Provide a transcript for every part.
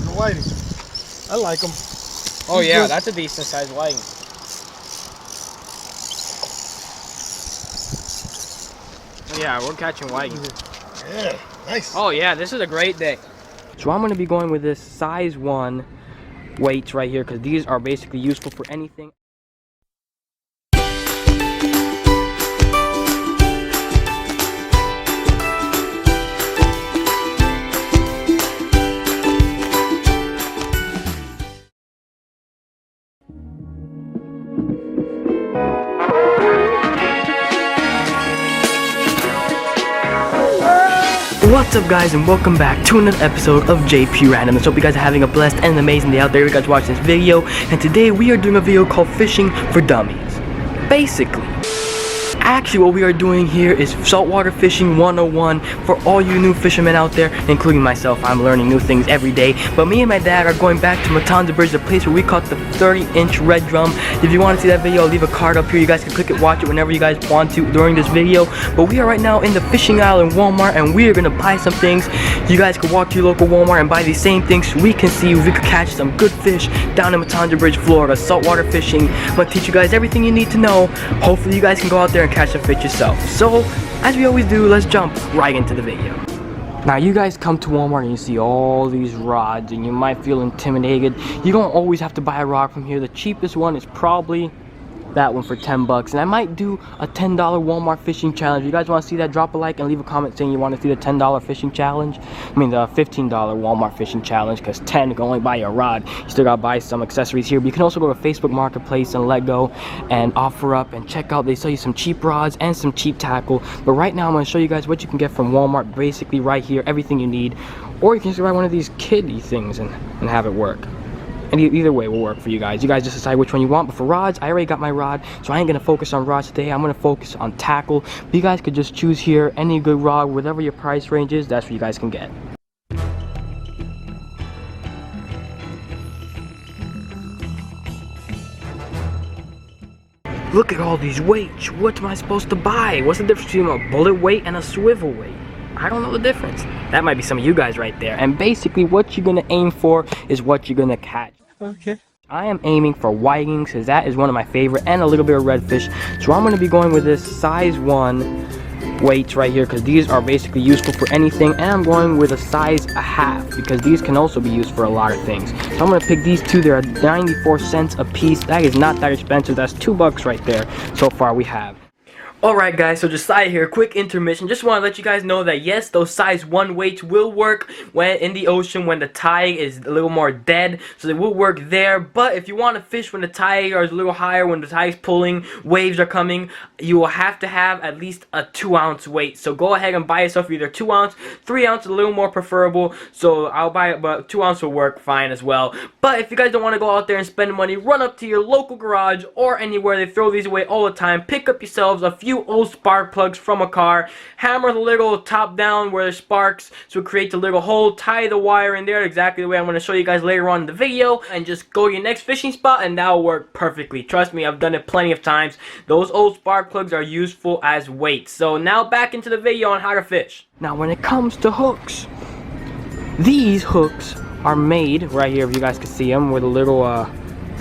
size of whiting. I like them. Oh yeah, that's a decent sized whiting. Yeah, we're catching whiting. Yeah, nice. Oh yeah, this is a great day. So I'm gonna be going with this size 1 weights right here because these are basically useful for anything. What's up guys, and welcome back to another episode of JP Random. Let's hope you guys are having a blessed and amazing day out there. You guys watching this video, and today we are doing a video called Fishing for Dummies. Basically, actually what we are doing here is saltwater fishing 101 for all you new fishermen out there, including myself. I'm learning new things every day. But me and my dad are going back to Matanza Bridge, the place where we caught the 30-inch red drum. If you want to see that video, I'll leave a card up here. You guys can click it, watch it whenever you guys want to during this video. But we are right now in the fishing aisle in Walmart, and we are going to buy some things. You guys can walk to your local Walmart and buy these same things so we can see if we can catch some good fish down in Matanza Bridge, Florida. Saltwater fishing. I'm going to teach you guys everything you need to know. Hopefully you guys can go out there and catch some fish yourself. So, as we always do, let's jump right into the video. Now, you guys come to Walmart and you see all these rods and you might feel intimidated. You don't always have to buy a rod from here. The cheapest one is probably that one for 10 bucks, and I might do a $10 Walmart fishing challenge. If you guys want to see that, drop a like and leave a comment saying you want to see the $10 fishing challenge. I mean the $15 Walmart fishing challenge, because 10 you can only buy a rod. You still gotta buy some accessories here. But you can also go to Facebook Marketplace and Lego and offer up and check out. They sell you some cheap rods and some cheap tackle. But right now I'm going to show you guys what you can get from Walmart, basically right here, everything you need. Or you can just buy one of these kiddie things and have it work. And either way will work for you guys. You guys just decide which one you want. But for rods, I already got my rod, so I ain't gonna focus on rods today. I'm gonna focus on tackle. But you guys could just choose here any good rod, whatever your price range is. That's what you guys can get. Look at all these weights. What am I supposed to buy? What's the difference between a bullet weight and a swivel weight? I don't know the difference. That might be some of you guys right there. And basically what you're gonna aim for is what you're gonna catch. Okay. I am aiming for whitings because that is one of my favorite, and a little bit of redfish. So I'm gonna be going with this size 1 weights right here because these are basically useful for anything. And I'm going with a size 1/2 because these can also be used for a lot of things. So I'm gonna pick these two. They're 94 cents a piece. That is not that expensive. That's 2 bucks right there. So far we have. Alright guys, so Josiah here, quick intermission. Just want to let you guys know that yes, those size 1 weights will work when in the ocean when the tide is a little more dead, so they will work there. But if you want to fish when the tide is a little higher, when the tide is pulling, waves are coming, you will have to have at least a 2-ounce weight. So go ahead and buy yourself either 2 ounce, 3 ounce, a little more preferable. So I'll buy it, but 2 ounce will work fine as well. But if you guys don't want to go out there and spend money, run up to your local garage or anywhere. They throw these away all the time. Pick up yourselves a few old spark plugs from a car, hammer the little top down where there's sparks so it creates a little hole, tie the wire in there exactly the way I'm going to show you guys later on in the video, and just go to your next fishing spot and that'll work perfectly. Trust me, I've done it plenty of times. Those old spark plugs are useful as weights. So now back into the video on how to fish. Now when it comes to hooks, these hooks are made right here, if you guys can see them, with a little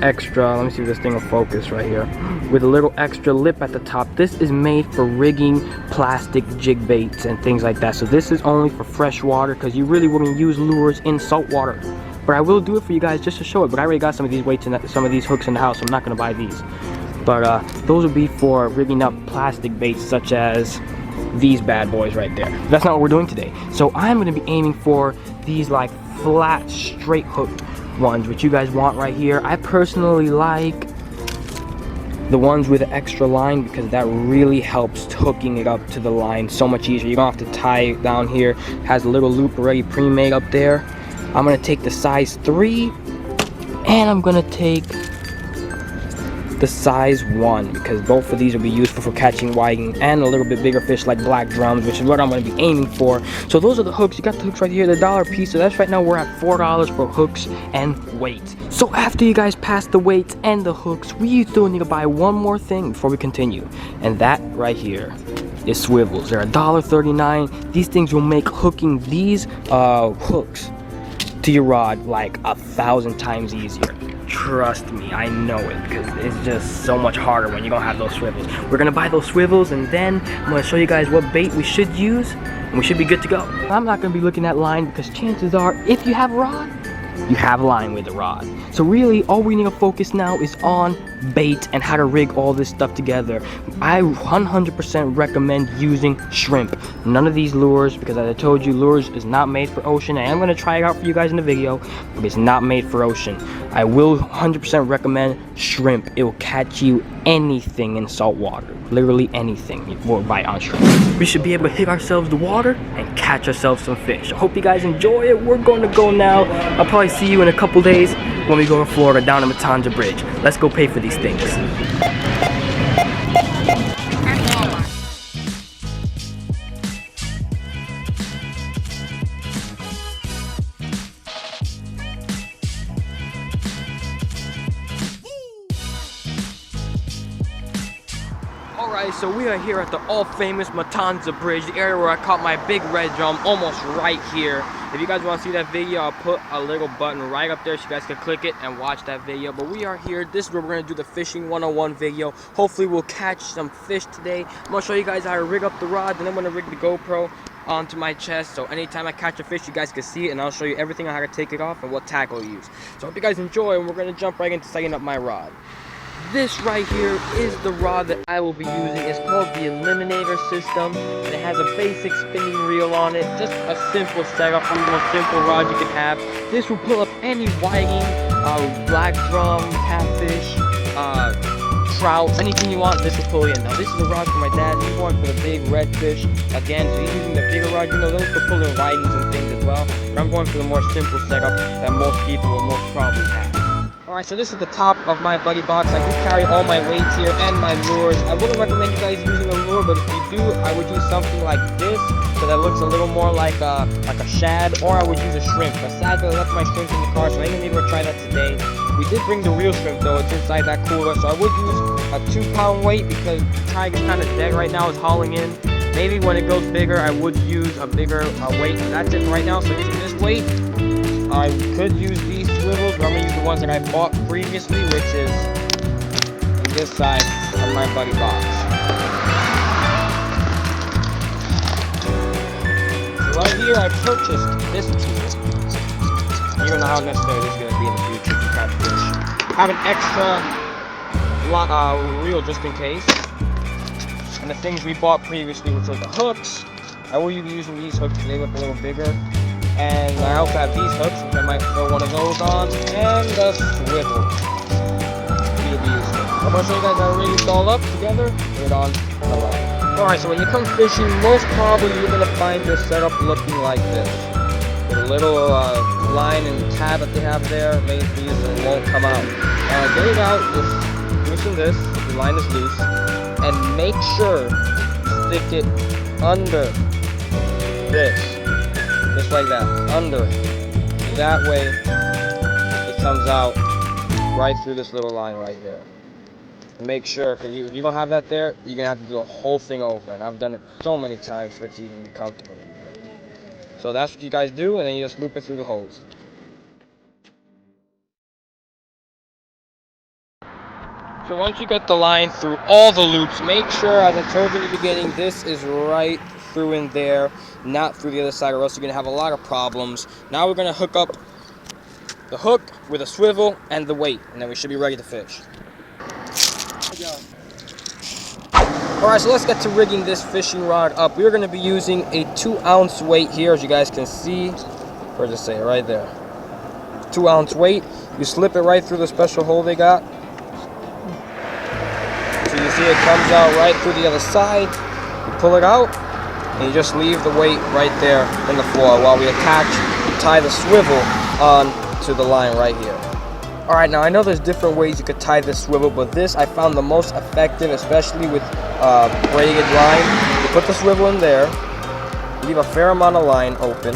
extra, let me see if this thing will focus right here, with a little extra lip at the top. This is made for rigging plastic jig baits and things like that. So this is only for fresh water because you really wouldn't use lures in salt water. But I will do it for you guys just to show it. But I already got some of these weights and some of these hooks in the house, so I'm not going to buy these. But those would be for rigging up plastic baits such as these bad boys right there. That's not what we're doing today. So I'm going to be aiming for these like flat straight hook ones, which you guys want right here. I personally like the ones with the extra line because that really helps hooking it up to the line so much easier. You don't have to tie it down here. It has a little loop already pre-made up there. I'm gonna take the size 3 and I'm gonna take the size 1 because both of these will be useful for catching whiting and a little bit bigger fish like black drums, which is what I'm going to be aiming for. So those are the hooks. You got the hooks right here, the $1 piece. So that's right now we're at $4 for hooks and weights. So after you guys pass the weights and the hooks, we still need to buy one more thing before we continue, and that right here is swivels. They're $1.39. These things will make hooking these hooks to your rod like 1,000 times easier. Trust me, I know it, because it's just so much harder when you don't have those swivels. We're gonna buy those swivels, and then I'm gonna show you guys what bait we should use, and we should be good to go. I'm not gonna be looking at line, because chances are, if you have a rod, you have line with the rod. So really, all we need to focus now is on bait and how to rig all this stuff together. I 100% recommend using shrimp. None of these lures, because as I told you, lures is not made for ocean. I am going to try it out for you guys in the video, but it's not made for ocean. I will 100% recommend shrimp. It will catch you anything in salt water. Literally anything you will bite on shrimp. We should be able to hit ourselves the water and catch ourselves some fish. I hope you guys enjoy it. We're going to go now. I'll probably see you in a couple days when we go to Florida down to Matanza Bridge. Let's go pay for these things. Alright, so we are here at the all-famous Matanza Bridge, the area where I caught my big red drum, almost right here. If you guys want to see that video, I'll put a little button right up there so you guys can click it and watch that video. But we are here. This is where we're going to do the fishing 101 video. Hopefully we'll catch some fish today. I'm going to show you guys how to rig up the rod, and I'm going to rig the GoPro onto my chest, so anytime I catch a fish you guys can see it, and I'll show you everything on how to take it off and what tackle to use. So I hope you guys enjoy, and we're going to jump right into setting up my rod. This right here is the rod that I will be using. It's called the Eliminator system, and it has a basic spinning reel on it. Just a simple setup, the most simple rod you can have. This will pull up any whiting, black drum, catfish, trout, anything you want, this will pull in. Now this is a rod for my dad. He's going for the big redfish. Again, so he's using the bigger rod. You know, those will pull in whitings and things as well. But I'm going for the more simple setup that most people will most probably have. Alright, so this is the top of my buddy box. I do carry all my weights here and my lures. I wouldn't recommend you guys using a lure, but if you do, I would use something like this, so that looks a little more like a shad, or I would use a shrimp. But sadly, I left my shrimp in the car, so I ain't gonna be able to try that today. We did bring the real shrimp though, it's inside that cooler, so I would use a 2-pound weight because the tide is kind of dead right now, it's hauling in. Maybe when it goes bigger, I would use a bigger weight. That's it right now, so using this weight, I could use these swivels, but I'm going to use the ones that I bought previously, which is this side of my buddy box. So right here, I purchased this tool. You don't know how necessary this is going to be in the future to catch fish. Have an extra reel just in case. And the things we bought previously, which were the hooks. I will be using these hooks because they look a little bigger. And I also have these hooks, which I might throw one of those on, and the swivel. We'll be using it. I'm going to show you guys how to rig it all up together, put it on the line. Alright, so when you come fishing, most probably you're going to find your setup looking like this. With a little line and tab that they have there, maybe it won't come out. Get it out, just loosen this, the line is loose, and make sure to stick it under this. Just like that, under it. That way, it comes out right through this little line right here. And make sure, because if you don't have that there, you're going to have to do the whole thing over. And I've done it so many times for it to even be comfortable. So that's what you guys do, and then you just loop it through the holes. So once you get the line through all the loops, make sure, as I told you in the beginning, this is right through in there, not through the other side, or else you're going to have a lot of problems. Now we're going to hook up the hook with a swivel and the weight, and then we should be ready to fish. Alright, so let's get to rigging this fishing rod up. We're going to be using a 2-ounce weight here, as you guys can see. Where does it say? Right there. 2-ounce weight. You slip it right through the special hole they got. So you see it comes out right through the other side. You pull it out, and you just leave the weight right there in the floor while we tie the swivel on to the line right here. Alright, now I know there's different ways you could tie this swivel, but this I found the most effective, especially with braided line. You put the swivel in there, leave a fair amount of line open,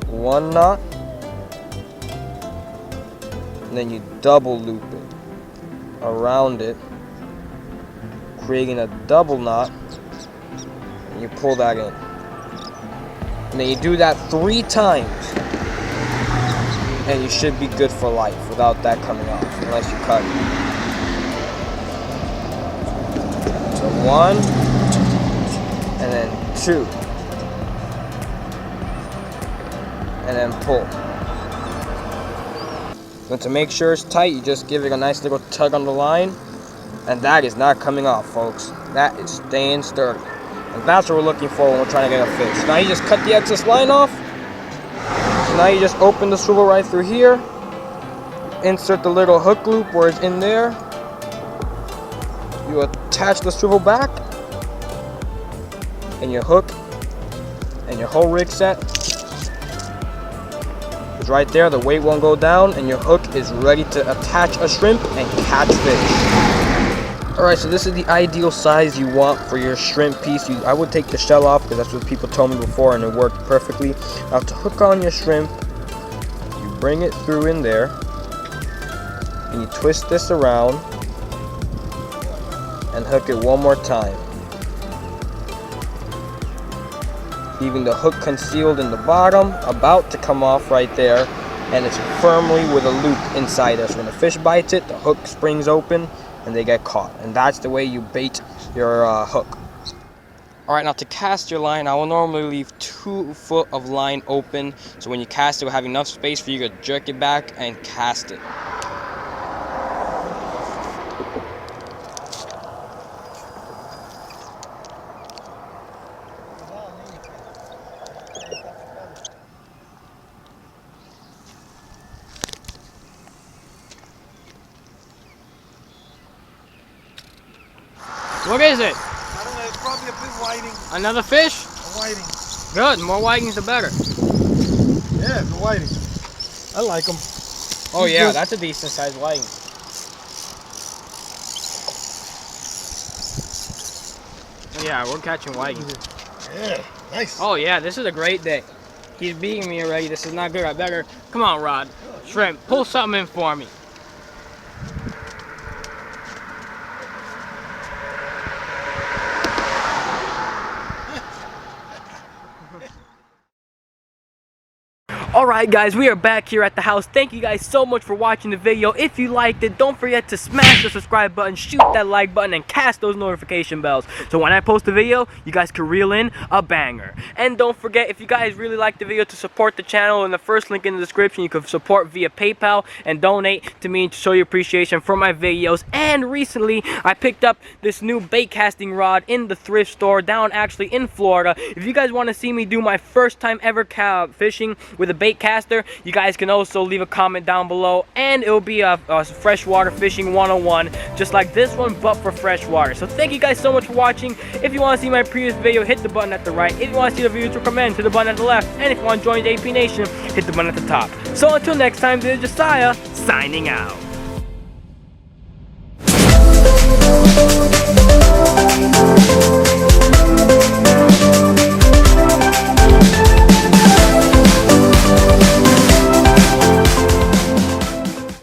1 knot, and then you double loop it around it, creating a double knot, and you pull that in. And then you do that 3 times. And you should be good for life without that coming off, unless you cut it. So 1, and then 2. And then pull. So to make sure it's tight, you just give it a nice little tug on the line. And that is not coming off, folks. That is staying sturdy. And that's what we're looking for when we're trying to get a fish. Now you just cut the excess line off. So now you just open the swivel right through here. Insert the little hook loop where it's in there. You attach the swivel back. And your hook. And your whole rig set. It's right there, the weight won't go down. And your hook is ready to attach a shrimp and catch fish. Alright, so this is the ideal size you want for your shrimp piece. I would take the shell off because that's what people told me before and it worked perfectly. Now to hook on your shrimp, you bring it through in there and you twist this around and hook it one more time. Leaving the hook concealed in the bottom, about to come off right there, and it's firmly with a loop inside there. So when the fish bites it, the hook springs open and they get caught. And that's the way you bait your hook. Alright, now to cast your line, I will normally leave 2 foot of line open. So when you cast it, we'll have enough space for you to jerk it back and cast it. What is it? I don't know, it's probably a big whiting. Another fish? A whiting. Good, more whitings the better. Yeah, it's a whiting. I like them. Oh yeah, that's a decent sized whiting. Yeah, we're catching whitings. Yeah, nice. Oh yeah, this is a great day. He's beating me already. This is not good. I better, come on Rod. Shrimp, pull something in for me. Alright guys, we are back here at the house. Thank you guys so much for watching the video. If you liked it, don't forget to smash the subscribe button, shoot that like button, and cast those notification bells. So when I post a video, you guys can reel in a banger. And don't forget, if you guys really like the video, to support the channel, in the first link in the description, you can support via PayPal and donate to me to show your appreciation for my videos. And recently, I picked up this new bait casting rod in the thrift store down actually in Florida. If you guys want to see me do my first time ever fishing with a bait caster, you guys can also leave a comment down below, and it will be a freshwater fishing 101 just like this one, but for freshwater. So thank you guys so much for watching. If you want to see my previous video, hit the button at the right. If you want to see the videos to recommend, hit the button at the left. And if you want to join the AP Nation, hit the button at the top. So until next time, this is Josiah signing out.